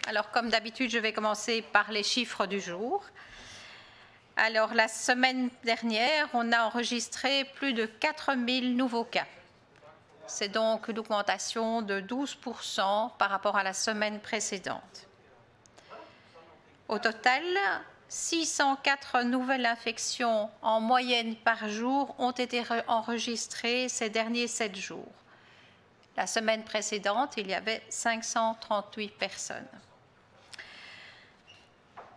Alors, comme d'habitude, je vais commencer par les chiffres du jour. Alors, la semaine dernière, on a enregistré plus de 4000 nouveaux cas. C'est donc une augmentation de 12% par rapport à la semaine précédente. Au total, 604 nouvelles infections en moyenne par jour ont été enregistrées ces derniers 7 jours. La semaine précédente, il y avait 538 personnes.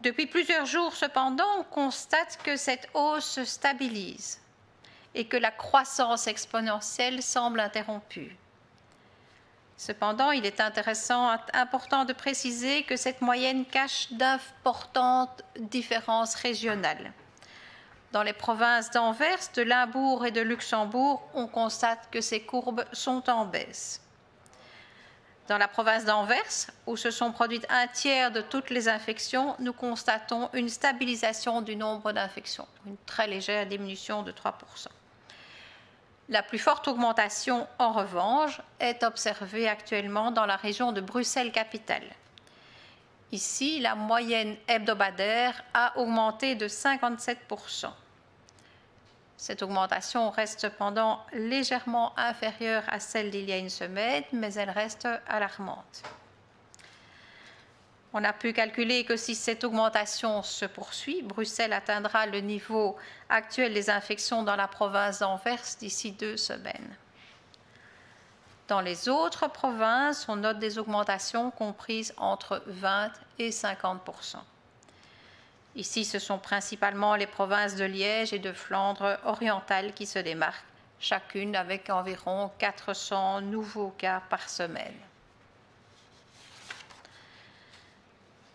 Depuis plusieurs jours, cependant, on constate que cette hausse se stabilise et que la croissance exponentielle semble interrompue. Cependant, il est important de préciser que cette moyenne cache d'importantes différences régionales. Dans les provinces d'Anvers, de Limbourg et de Luxembourg, on constate que ces courbes sont en baisse. Dans la province d'Anvers, où se sont produites un tiers de toutes les infections, nous constatons une stabilisation du nombre d'infections, une très légère diminution de 3%. La plus forte augmentation, en revanche, est observée actuellement dans la région de Bruxelles-Capitale. Ici, la moyenne hebdomadaire a augmenté de 57%. Cette augmentation reste cependant légèrement inférieure à celle d'il y a une semaine, mais elle reste alarmante. On a pu calculer que si cette augmentation se poursuit, Bruxelles atteindra le niveau actuel des infections dans la province d'Anvers d'ici 2 semaines. Dans les autres provinces, on note des augmentations comprises entre 20 et 50%. Ici, ce sont principalement les provinces de Liège et de Flandre orientale qui se démarquent, chacune avec environ 400 nouveaux cas par semaine.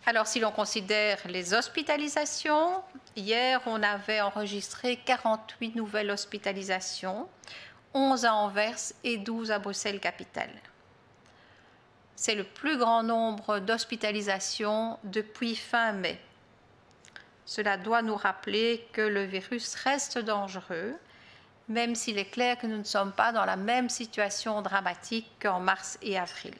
Alors, si l'on considère les hospitalisations, hier, on avait enregistré 48 nouvelles hospitalisations, 11 à Anvers et 12 à Bruxelles-Capitale. C'est le plus grand nombre d'hospitalisations depuis fin mai. Cela doit nous rappeler que le virus reste dangereux, même s'il est clair que nous ne sommes pas dans la même situation dramatique qu'en mars et avril.